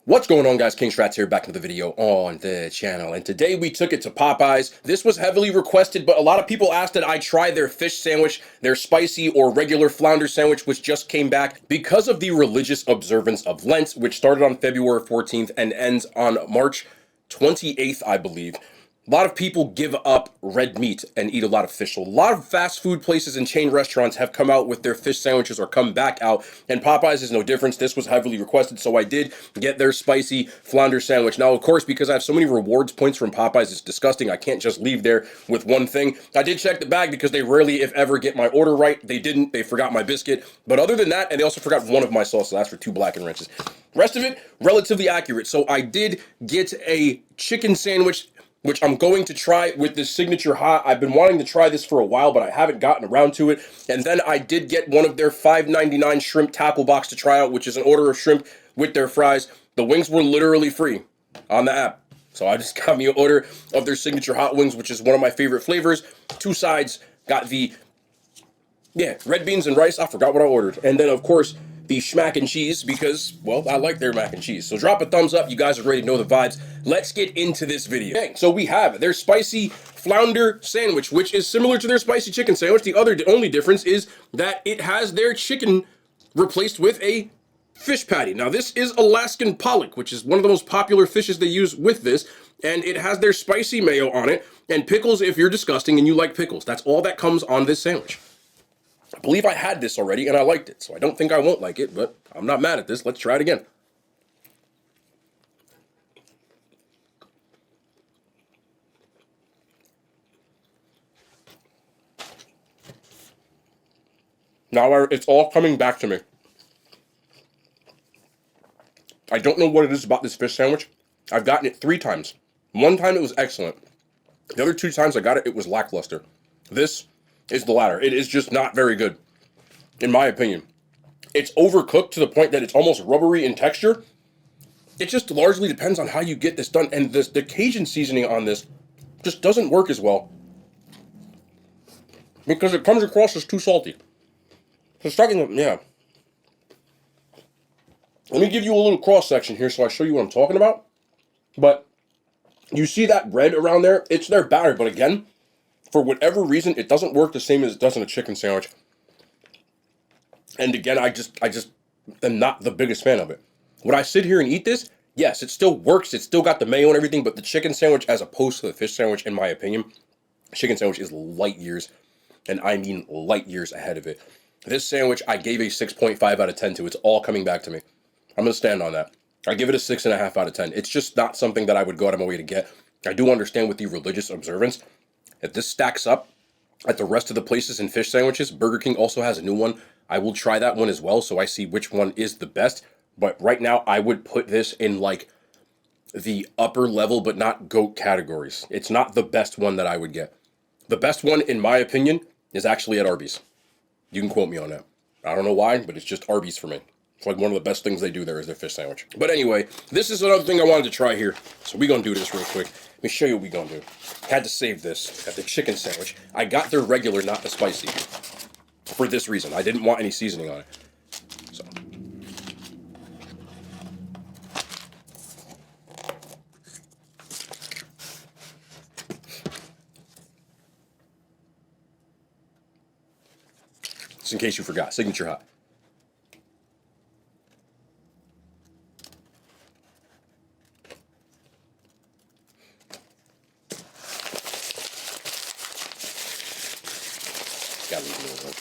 What's going on, guys? King Strats here, back into the video on the channel, and today we took it to Popeyes. This was heavily requested, but a lot of people asked that I try their fish sandwich, their spicy or regular flounder sandwich, which just came back because of the religious observance of Lent, which started on February 14th and ends on March 28th, I believe. A lot of people give up red meat and eat a lot of fish. So a lot of fast food places and chain restaurants have come out with their fish sandwiches or come back out, and Popeyes is no difference. This was heavily requested, so I did get their spicy flounder sandwich. Now, of course, because I have so many rewards points from Popeyes, it's disgusting. I can't just leave there with one thing. I did check the bag because they rarely, if ever, get my order right. They didn't. They forgot my biscuit. But other than that, and they also forgot one of my sauces. That's for 2 blackened ranches. Rest of it, relatively accurate. So I did get a chicken sandwich, which I'm going to try with this signature hot. I've been wanting to try this for a while, but I haven't gotten around to it. And then I did get one of their $5.99 shrimp tackle box to try out, which is an order of shrimp with their fries. The wings were literally free on the app. So I just got me an order of their signature hot wings, which is one of my favorite flavors. 2 sides, got the, red beans and rice. I forgot what I ordered. And then, of course, the mac and cheese because, well, I like their mac and cheese. So drop a thumbs up. You guys already know the vibes. Let's get into this video. Okay, so we have their spicy flounder sandwich, which is similar to their spicy chicken sandwich. The only difference is that it has their chicken replaced with a fish patty. Now, this is Alaskan pollock, which is one of the most popular fishes they use with this, and it has their spicy mayo on it and pickles if you're disgusting and you like pickles. That's all that comes on this sandwich. I believe I had this already and I liked it, so I don't think I won't like it, but I'm not mad at this. Let's try it again. Now it's all coming back to me. I don't know what it is about this fish sandwich. I've gotten it 3 times. One time it was excellent. The other 2 times I got it, it was lackluster. This is the latter. It is just not very good, in my opinion. It's overcooked to the point that it's almost rubbery in texture. It just largely depends on how you get this done, and the Cajun seasoning on this just doesn't work as well because it comes across as too salty. So starting, yeah. Let me give you a little cross section here so I show you what I'm talking about. But you see that red around there? It's their batter, but again, for whatever reason, it doesn't work the same as it does in a chicken sandwich. And again, I just am not the biggest fan of it. Would I sit here and eat this? Yes, it still works. It's still got the mayo and everything, but the chicken sandwich, as opposed to the fish sandwich, in my opinion, chicken sandwich is light years, and I mean light years ahead of it. This sandwich, I gave a 6.5 out of 10 to. It's all coming back to me. I'm going to stand on that. I give it a 6.5 out of 10. It's just not something that I would go out of my way to get. I do understand with the religious observance, if this stacks up at the rest of the places in fish sandwiches, Burger King also has a new one. I will try that one as well, so I see which one is the best. But right now, I would put this in like the upper level, but not GOAT categories. It's not the best one that I would get. The best one, in my opinion, is actually at Arby's. You can quote me on that. I don't know why, but it's just Arby's for me. It's like one of the best things they do there is their fish sandwich. But anyway, this is another thing I wanted to try here. So we're going to do this real quick. Let me show you what we're going to do. Had to save this at the chicken sandwich. I got their regular, not the spicy. For this reason. I didn't want any seasoning on it. So. Just in case you forgot. Signature hot. Gotta leave it alone.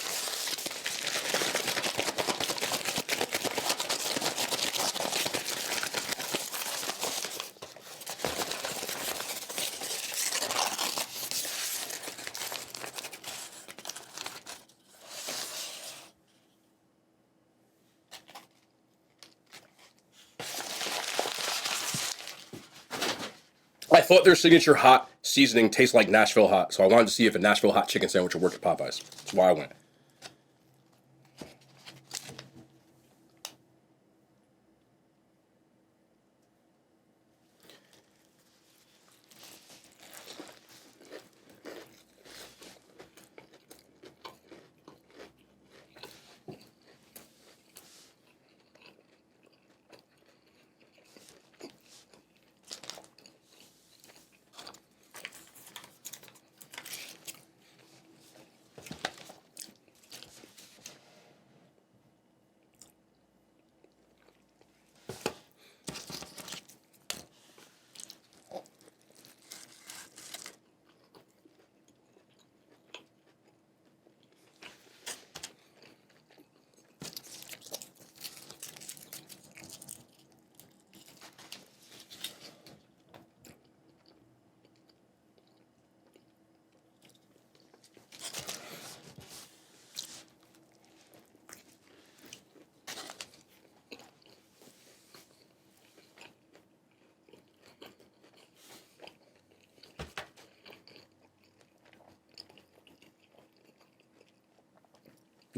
I thought their signature hot seasoning tastes like Nashville hot, so I wanted to see if a Nashville hot chicken sandwich would work at Popeyes. That's why I went.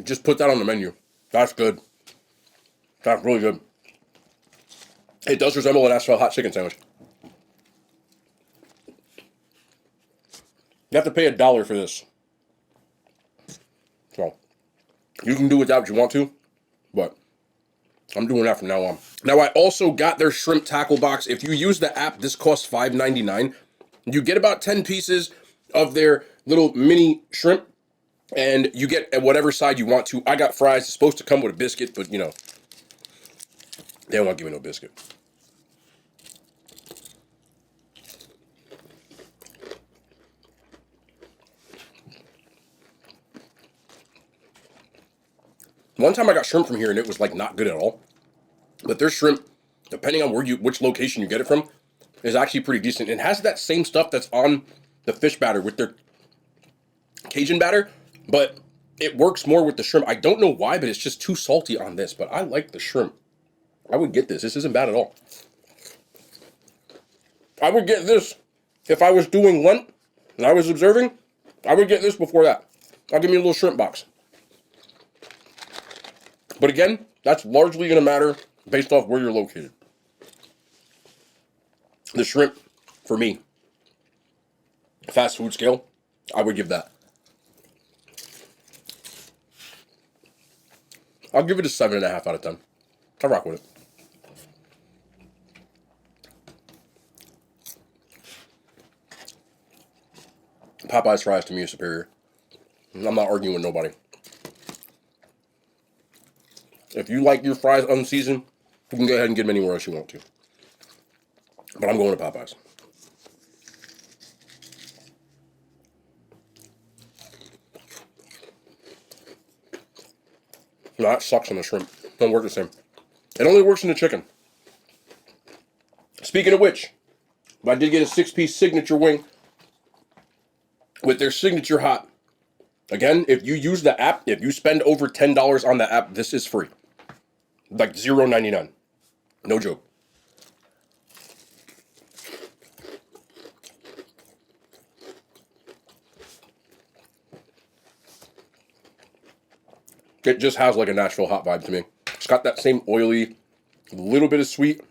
Just put that on the menu. That's good. That's really good. It does resemble an Nashville hot chicken sandwich. You have to pay $1 for this. So, you can do without if you want to, but I'm doing that from now on. Now, I also got their shrimp tackle box. If you use the app, this costs $5.99. You get about 10 pieces of their little mini shrimp, and you get at whatever side you want to. I got fries. It's supposed to come with a biscuit, but, you know, they don't want to give me no biscuit. One time I got shrimp from here and it was like not good at all. But their shrimp, depending on which location you get it from, is actually pretty decent. It has that same stuff that's on the fish batter with their Cajun batter, but it works more with the shrimp. I don't know why, but it's just too salty on this. But I like the shrimp. I would get this. This isn't bad at all. I would get this if I was doing Lent and I was observing. I would get this before that. I'll give me a little shrimp box. But again, that's largely going to matter based off where you're located. The shrimp, for me, fast food scale, I would give that. I'll give it a 7.5 out of 10. I rock with it. Popeye's fries to me is superior. I'm not arguing with nobody. If you like your fries unseasoned, you can go ahead and get them anywhere else you want to. But I'm going to Popeyes. No, that sucks on the shrimp. Don't work the same. It only works in the chicken. Speaking of which, I did get a 6-piece signature wing with their signature hot. Again, if you use the app, if you spend over $10 on the app, this is free. Like $0.99. No joke. It just has like a Nashville hot vibe to me. It's got that same oily, little bit of sweet,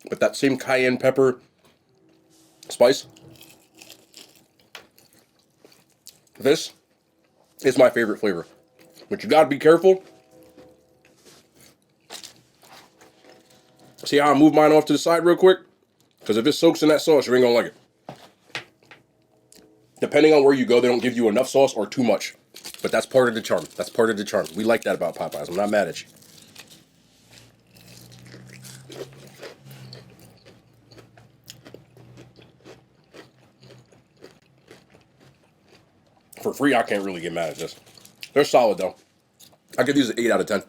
but that same cayenne pepper spice. This is my favorite flavor. But you gotta be careful. See how I move mine off to the side real quick? Because if it soaks in that sauce, you ain't gonna like it. Depending on where you go, they don't give you enough sauce or too much. But that's part of the charm. That's part of the charm. We like that about Popeyes. I'm not mad at you. For free, I can't really get mad at this. They're solid, though. I give these an 8 out of 10.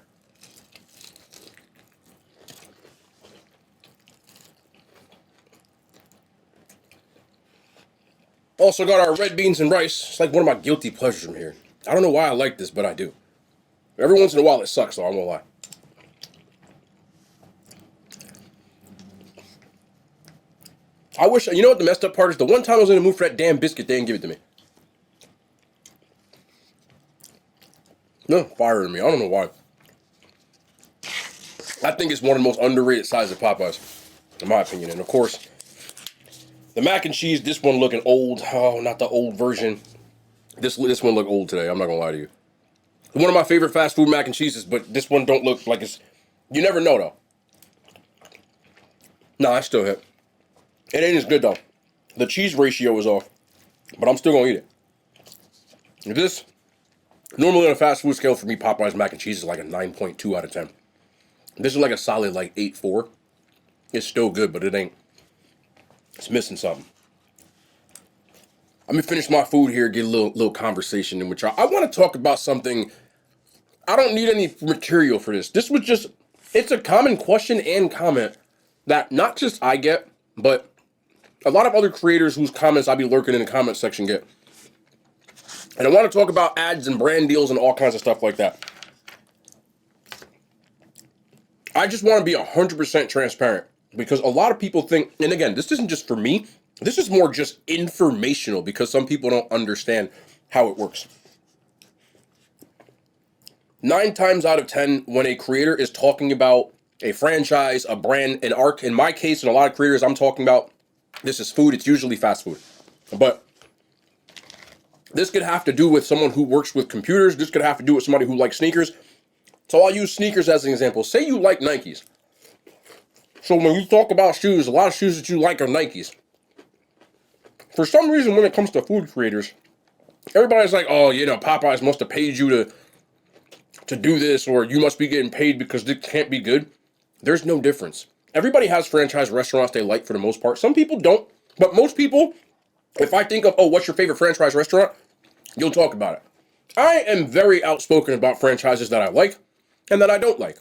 Also got our red beans and rice. It's like one of my guilty pleasures from here. I don't know why I like this, but I do. Every once in a while it sucks, though, I'm gonna lie. I wish, you know what the messed up part is? The one time I was in the mood for that damn biscuit, they didn't give it to me. No, firing me. I don't know why. I think it's one of the most underrated sides of Popeyes, in my opinion. And of course, the mac and cheese, this one looking old. Oh, not the old version. This one look old today. I'm not gonna lie to you. One of my favorite fast food mac and cheeses, but this one don't look like it's. You never know though. No, I still hit. It ain't as good though. The cheese ratio is off, but I'm still gonna eat it. This normally on a fast food scale for me, Popeye's mac and cheese is like a 9.2 out of 10. This is like a solid like 8.4. It's still good, but it ain't. It's missing something. Let me finish my food here, get a little conversation in which I want to talk about something. I don't need any material for this. This was just, it's a common question and comment that not just I get, but a lot of other creators whose comments I be lurking in the comment section get. And I want to talk about ads and brand deals and all kinds of stuff like that. I just want to be 100% transparent because a lot of people think, and again, this isn't just for me. This is more just informational because some people don't understand how it works. 9 times out of 10, when a creator is talking about a franchise, a brand, an arc, in my case, and a lot of creators I'm talking about, this is food, it's usually fast food. But this could have to do with someone who works with computers. This could have to do with somebody who likes sneakers. So I'll use sneakers as an example. Say you like Nikes. So when you talk about shoes, a lot of shoes that you like are Nikes. For some reason, when it comes to food creators, everybody's like, oh, you know, Popeyes must have paid you to do this, or you must be getting paid because it can't be good. There's no difference. Everybody has franchise restaurants they like for the most part. Some people don't, but most people, if I think of, oh, what's your favorite franchise restaurant? You'll talk about it. I am very outspoken about franchises that I like and that I don't like,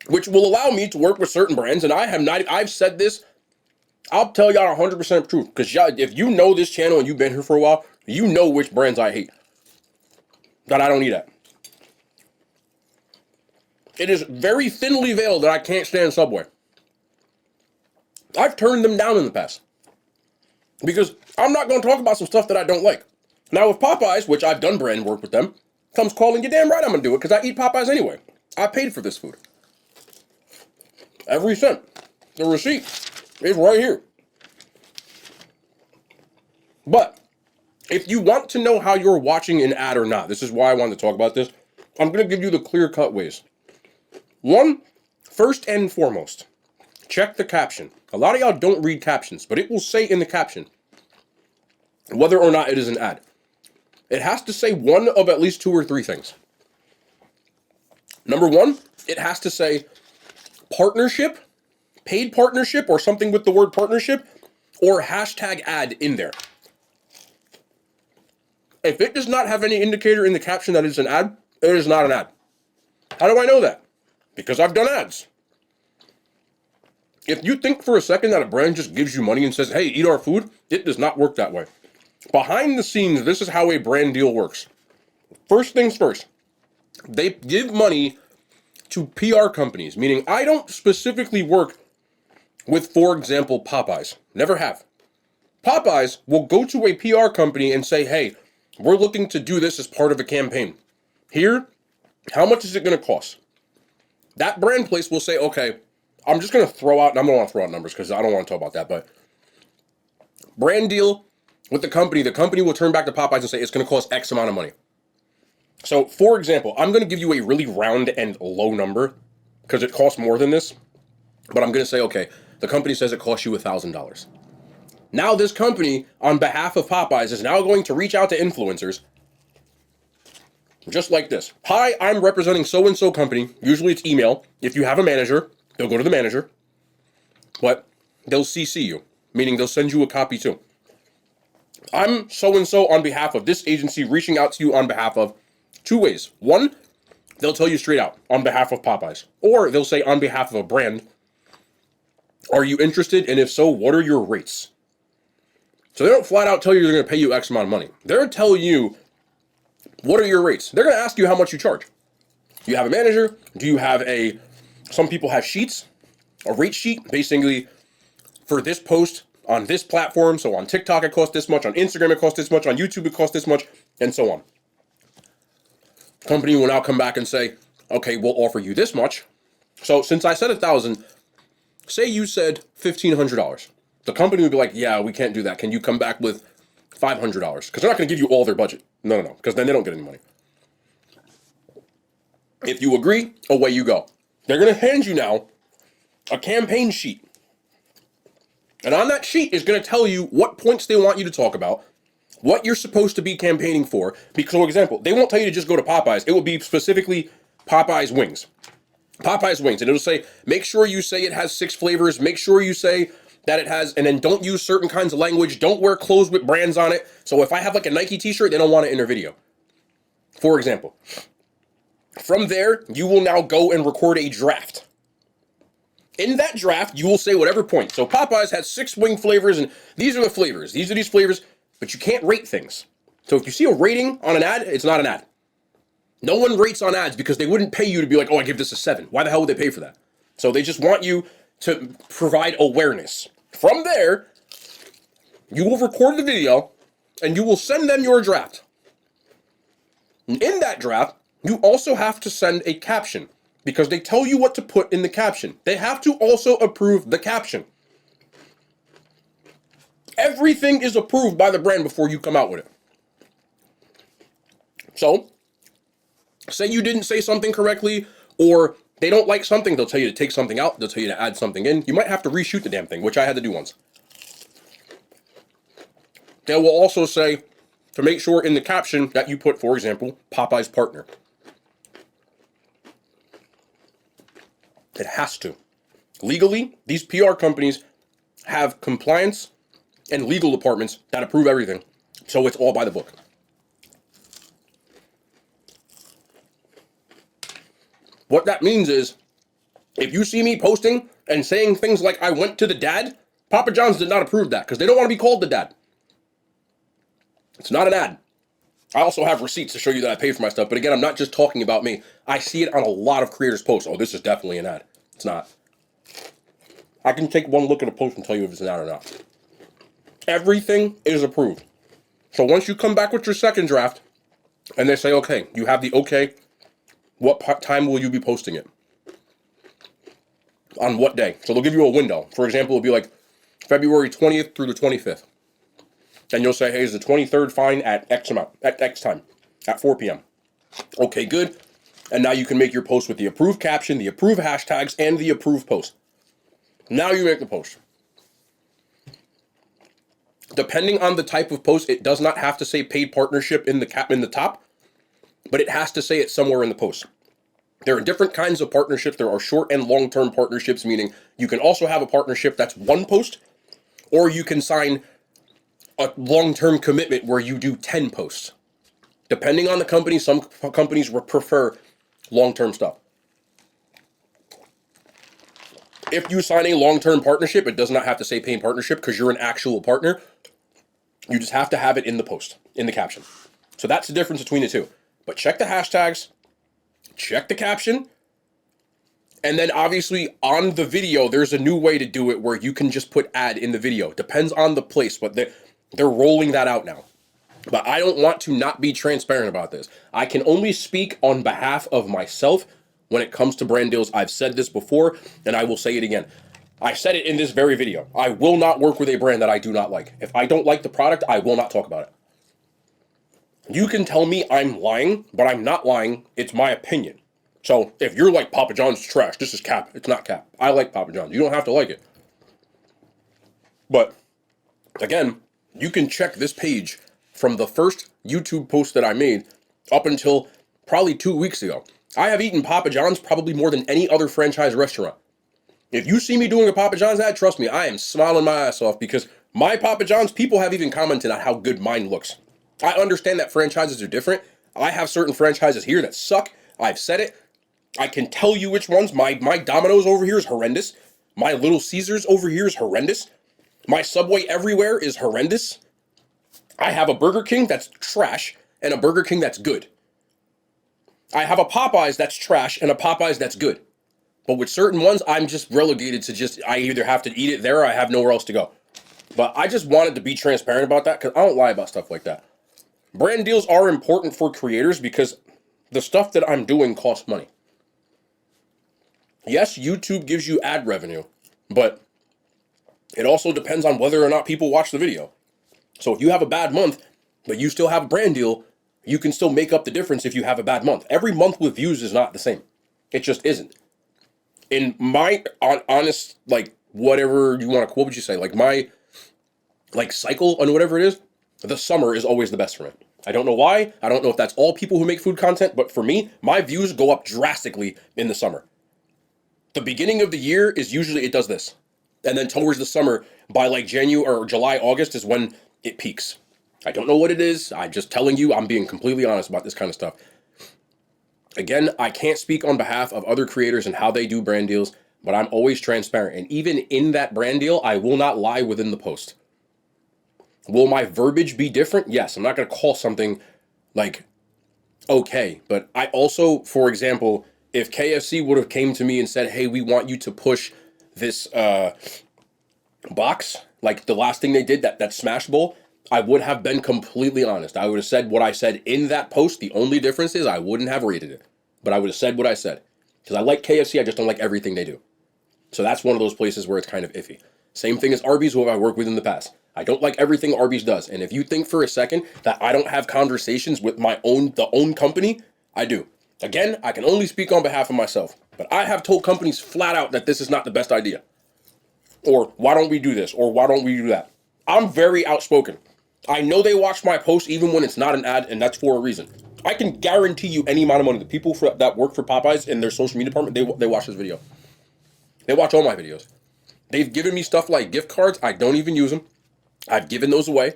which will allow me to work with certain brands. And I've said this, I'll tell y'all 100% truth, because if you know this channel and you've been here for a while, you know which brands I hate, that I don't eat at. It is very thinly veiled that I can't stand Subway. I've turned them down in the past because I'm not going to talk about some stuff that I don't like. Now with Popeyes, which I've done brand work with them, comes calling, you damn right I'm going to do it because I eat Popeyes anyway. I paid for this food. Every cent. The receipt is right here. But if you want to know how you're watching an ad or not, this is why I wanted to talk about this. I'm going to give you the clear-cut ways. One, first and foremost, check the caption. A lot of y'all don't read captions, but it will say in the caption whether or not it is an ad. It has to say one of at least 2 or 3 things. Number one, it has to say partnership, paid partnership, or something with the word partnership, or hashtag ad in there. If it does not have any indicator in the caption that it's an ad, it is not an ad. How do I know that? Because I've done ads. If you think for a second that a brand just gives you money and says, hey, eat our food, it does not work that way. Behind the scenes, this is how a brand deal works. First things first, they give money to PR companies, meaning I don't specifically work with, for example, Popeyes. Never have. Popeyes will go to a PR company and say, hey, we're looking to do this as part of a campaign. Here, how much is it going to cost? That brand place will say, okay, I'm just going to throw out, and I'm going to want to throw out numbers because I don't want to talk about that, but brand deal with the company will turn back to Popeyes and say it's going to cost X amount of money. So, for example, I'm going to give you a really round and low number because it costs more than this, but I'm going to say, okay, the company says it costs you $1,000. Now this company, on behalf of Popeyes, is now going to reach out to influencers just like this. Hi, I'm representing so-and-so company. Usually it's email. If you have a manager, they'll go to the manager, but they'll CC you, meaning they'll send you a copy too. I'm so-and-so on behalf of this agency reaching out to you on behalf of 2 ways. One, they'll tell you straight out on behalf of Popeyes, or they'll say on behalf of a brand, are you interested? And if so, what are your rates? So they don't flat out tell you they're going to pay you X amount of money. They're going to tell you, what are your rates? They're going to ask you how much you charge. Do you have a manager? Do you have some people have sheets, a rate sheet, basically for this post on this platform. So on TikTok, it costs this much. On Instagram, it costs this much. On YouTube, it costs this much, and so on. The company will now come back and say, okay, we'll offer you this much. So since I said 1,000, say you said $1,500. The company would be like, yeah, we can't do that. Can you come back with $500? Because they're not going to give you all their budget. No, because then they don't get any money. If you agree, away you go. They're going to hand you now a campaign sheet. And on that sheet is going to tell you what points they want you to talk about, what you're supposed to be campaigning for. Because, for example, they won't tell you to just go to Popeyes. It will be specifically Popeyes wings. Popeyes wings. And it'll say, make sure you say it has 6 flavors. Make sure you say that it has, and then don't use certain kinds of language. Don't wear clothes with brands on it. So if I have like a Nike t-shirt, they don't want it in their video. For example. From there, you will now go and record a draft. In that draft, you will say whatever point. So Popeyes has 6 wing flavors, and these are the flavors. These are these flavors, but you can't rate things. So if you see a rating on an ad, it's not an ad. No one rates on ads because they wouldn't pay you to be like, oh, I give this a 7. Why the hell would they pay for that? So they just want you to provide awareness. From there, you will record the video, and you will send them your draft. In that draft, You also have to send a caption because they tell you what to put in the caption. They have to also approve the caption. Everything is approved by the brand before you come out with it. So, say you didn't say something correctly, or they don't like something, they'll tell you to take something out, they'll tell you to add something in. You might have to reshoot the damn thing, which I had to do once. They will also say to make sure in the caption that you put, for example, Popeye's partner. It has to. Legally, these PR companies have compliance and legal departments that approve everything. So it's all by the book. What that means is, if you see me posting and saying things like I went to the dad, Papa John's did not approve that because they don't want to be called the dad. It's not an ad. I also have receipts to show you that I paid for my stuff. But again, I'm not just talking about me. I see it on a lot of creators' posts. Oh, this is definitely an ad. It's not. I can take one look at a post and tell you if it's an ad or not. Everything is approved. So once you come back with your second draft and they say, okay, you have the okay, what time will you be posting it? On what day? So they'll give you a window. For example, it'll be like February 20th through the 25th. And you'll say, hey, is the 23rd fine at X amount, at X time, at 4 p.m. Okay, good. And now you can make your post with the approved caption, the approved hashtags, and the approved post. Now you make the post. Depending on the type of post, it does not have to say paid partnership in the top, but it has to say it somewhere in the post. There are different kinds of partnerships. There are short and long-term partnerships, meaning you can also have a partnership that's one post, or you can sign a long-term commitment where you do 10 posts. Depending on the company, some companies prefer long-term stuff. If you sign a long-term partnership, it does not have to say paid partnership because you're an actual partner. You just have to have it in the post, in the caption. So that's the difference between the two. But check the hashtags, check the caption, and then obviously on the video, there's a new way to do it where you can just put ad in the video. Depends on the place, but they're rolling that out now. But I don't want to not be transparent about this. I can only speak on behalf of myself when it comes to brand deals. I've said this before, and I will say it again. I said it in this very video. I will not work with a brand that I do not like. If I don't like the product, I will not talk about it. You can tell me I'm lying, but I'm not lying. It's my opinion. So if you're like, Papa John's trash, this is cap. It's not cap. I like Papa John's. You don't have to like it. But again, you can check this page from the first YouTube post that I made up until probably 2 weeks ago. I have eaten Papa John's probably more than any other franchise restaurant. If you see me doing a Papa John's ad, trust me, I am smiling my ass off because my Papa John's, people have even commented on how good mine looks. I understand that franchises are different. I have certain franchises here that suck. I've said it. I can tell you which ones. My Domino's over here is horrendous. My Little Caesars over here is horrendous. My Subway everywhere is horrendous. I have a Burger King that's trash and a Burger King that's good. I have a Popeyes that's trash and a Popeyes that's good. But with certain ones, I'm just relegated to I either have to eat it there or I have nowhere else to go. But I just wanted to be transparent about that because I don't lie about stuff like that. Brand deals are important for creators because the stuff that I'm doing costs money. Yes, YouTube gives you ad revenue, but it also depends on whether or not people watch the video. So if you have a bad month, but you still have a brand deal, you can still make up the difference if you have a bad month. Every month with views is not the same. It just isn't. In my honest, whatever you want to, what would you say? My cycle on whatever it is, the summer is always the best for me. I don't know why. I don't know if that's all people who make food content, but for me, my views go up drastically in the summer. The beginning of the year is usually, it does this. And then towards the summer, by January or July, August is when it peaks. I don't know what it is. I'm just telling you, I'm being completely honest about this kind of stuff. Again, I can't speak on behalf of other creators and how they do brand deals, but I'm always transparent. And even in that brand deal, I will not lie within the post. Will my verbiage be different? Yes, I'm not going to call something okay. But I also, for example, if KFC would have came to me and said, hey, we want you to push this box, like the last thing they did, that Smash Bowl, I would have been completely honest. I would have said what I said in that post. The only difference is I wouldn't have rated it. But I would have said what I said. Because I like KFC, I just don't like everything they do. So that's one of those places where it's kind of iffy. Same thing as Arby's, who I worked with in the past. I don't like everything Arby's does. And if you think for a second that I don't have conversations with the own company, I do. Again, I can only speak on behalf of myself. But I have told companies flat out that this is not the best idea. Or why don't we do this? Or why don't we do that? I'm very outspoken. I know they watch my posts even when it's not an ad, and that's for a reason. I can guarantee you any amount of money. The people that work for Popeyes in their social media department, they watch this video. They watch all my videos. They've given me stuff like gift cards. I don't even use them. I've given those away.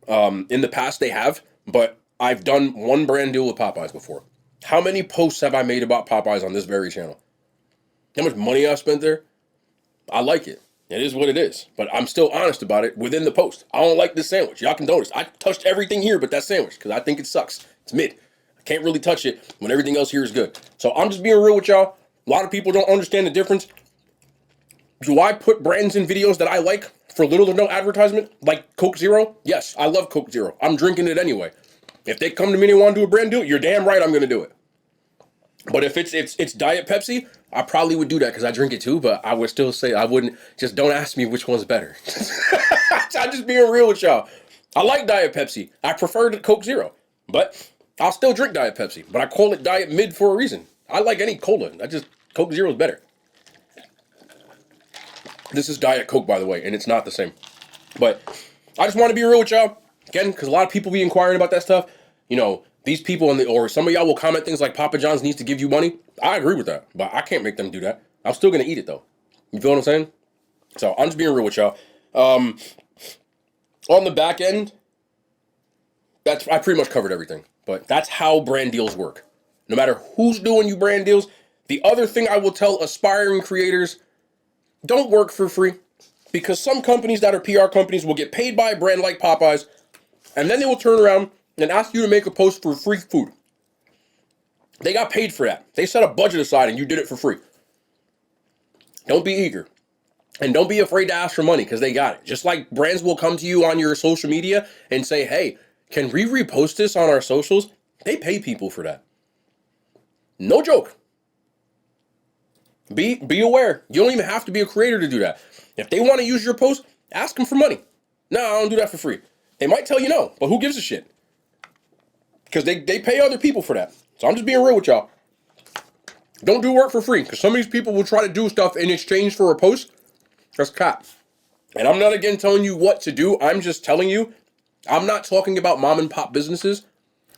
In the past, they have, but I've done one brand deal with Popeyes before. How many posts have I made about Popeyes on this very channel? How much money I spent there? I like it. It is what it is. But I'm still honest about it within the post. I don't like this sandwich. Y'all can notice. I touched everything here but that sandwich because I think it sucks. It's mid. I can't really touch it when everything else here is good. So I'm just being real with y'all. A lot of people don't understand the difference. Do I put brands in videos that I like for little or no advertisement? Like Coke Zero? Yes, I love Coke Zero. I'm drinking it anyway. If they come to me and want to do a brand deal, you're damn right I'm going to do it. But if it's Diet Pepsi, I probably would do that because I drink it too, but I would still say I wouldn't. Just don't ask me which one's better. I'm just being real with y'all. I like Diet Pepsi. I prefer the Coke Zero, but I'll still drink Diet Pepsi. But I call it Diet Mid for a reason. I like any cola. Coke Zero is better. This is Diet Coke, by the way, and it's not the same. But I just want to be real with y'all. Again, because a lot of people be inquiring about that stuff. You know, these people or some of y'all will comment things like Papa John's needs to give you money. I agree with that, but I can't make them do that. I'm still going to eat it, though. You feel what I'm saying? So I'm just being real with y'all. On the back end, I pretty much covered everything. But that's how brand deals work. No matter who's doing you brand deals. The other thing I will tell aspiring creators, don't work for free. Because some companies that are PR companies will get paid by a brand like Popeyes, and then they will turn around and ask you to make a post for free food. They got paid for that. They set a budget aside and you did it for free. Don't be eager. And don't be afraid to ask for money because they got it. Just like brands will come to you on your social media and say, hey, can we repost this on our socials? They pay people for that. No joke. Be aware. You don't even have to be a creator to do that. If they want to use your post, ask them for money. No, I don't do that for free. They might tell you no, but who gives a shit? Because they pay other people for that. So I'm just being real with y'all. Don't do work for free. Because some of these people will try to do stuff in exchange for a post. That's cap. And I'm not again telling you what to do. I'm just telling you, I'm not talking about mom and pop businesses.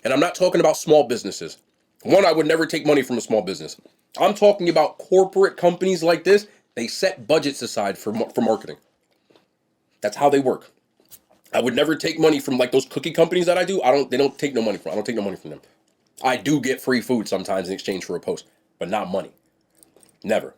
And I'm not talking about small businesses. One, I would never take money from a small business. I'm talking about corporate companies like this. They set budgets aside for marketing. That's how they work. I would never take money from like those cookie companies that I do. They don't take no money from. I don't take no money from them. I do get free food sometimes in exchange for a post, but not money. Never.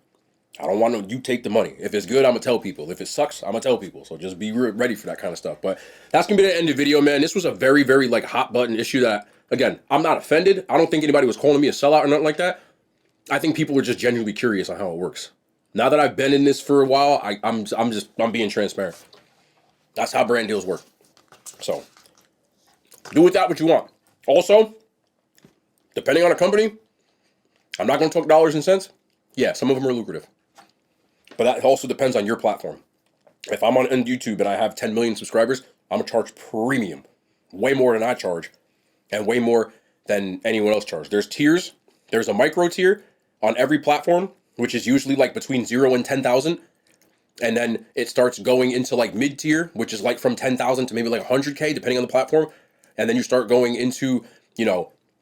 I don't want you take the money. If it's good, I'm gonna tell people. If it sucks, I'm gonna tell people. So just be ready for that kind of stuff. But that's gonna be the end of the video, man. This was a very, very like hot button issue that, again, I'm not offended. I don't think anybody was calling me a sellout or nothing like that. I think people were just genuinely curious on how it works. Now that I've been in this for a while, I'm being transparent. That's how brand deals work. So do with that what you want. Also, depending on a company, I'm not going to talk dollars and cents. Yeah, some of them are lucrative. But that also depends on your platform. If I'm on YouTube and I have 10 million subscribers, I'm going to charge premium. Way more than I charge. And way more than anyone else charges. There's tiers. There's a micro tier on every platform, which is usually like between 0 and 10,000. And then it starts going into like mid tier, which is like from 10,000 to maybe like 100K, depending on the platform. And then you start going into,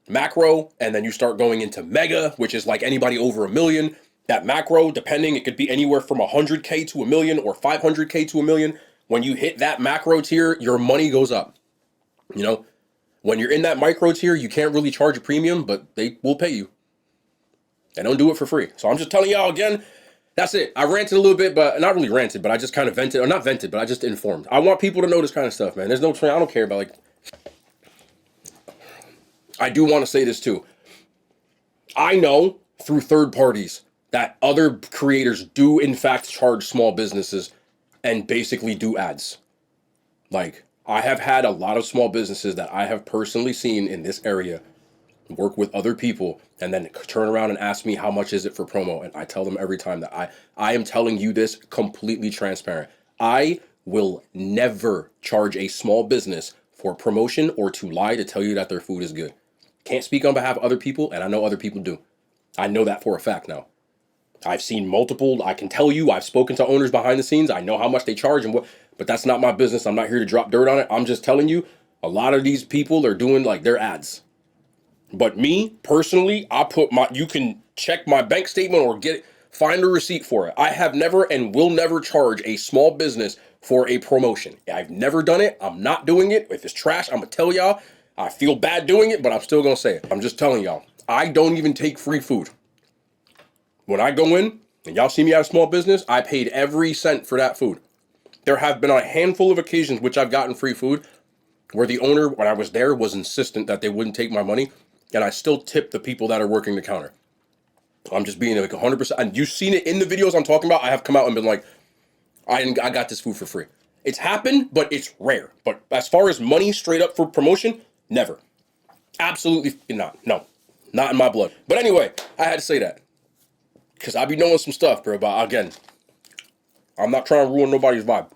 macro. And then you start going into mega, which is like anybody over 1 million. That macro, depending, it could be anywhere from 100K to 1 million or 500K to 1 million. When you hit that macro tier, your money goes up. When you're in that micro tier, you can't really charge a premium, but they will pay you. They don't do it for free. So I'm just telling y'all again, that's it. I ranted a little bit, but not really ranted, but I just kind of vented, or not vented, but I just informed. I want people to know this kind of stuff, man. There's no trend. I don't care about I do want to say this too. I know through third parties that other creators do in fact charge small businesses and basically do ads. Like I have had a lot of small businesses that I have personally seen in this area work with other people and then turn around and ask me how much is it for promo, and I tell them every time that I am telling you this completely transparent. I will never charge a small business for promotion or to lie to tell you that their food is good. Can't speak on behalf of other people, and I know other people do. I know that for a fact now. I've seen multiple, I can tell you, I've spoken to owners behind the scenes. I know how much they charge and what, but that's not my business. I'm not here to drop dirt on it. I'm just telling you, a lot of these people are doing like their ads. But me, personally, you can check my bank statement or find a receipt for it. I have never and will never charge a small business for a promotion. I've never done it. I'm not doing it. If it's trash, I'm going to tell y'all. I feel bad doing it, but I'm still going to say it. I'm just telling y'all. I don't even take free food. When I go in and y'all see me at a small business, I paid every cent for that food. There have been a handful of occasions which I've gotten free food where the owner, when I was there, was insistent that they wouldn't take my money, and I still tip the people that are working the counter. I'm just being like 100%. And you've seen it in the videos I'm talking about. I have come out and been like, I got this food for free. It's happened, but it's rare. But as far as money straight up for promotion, never. Absolutely not. No, not in my blood. But anyway, I had to say that. Because I be knowing some stuff, bro. But again, I'm not trying to ruin nobody's vibe.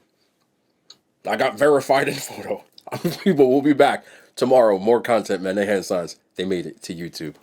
I got verified info, though. People will be back tomorrow. More content, man. They hand signs. They made it to YouTube.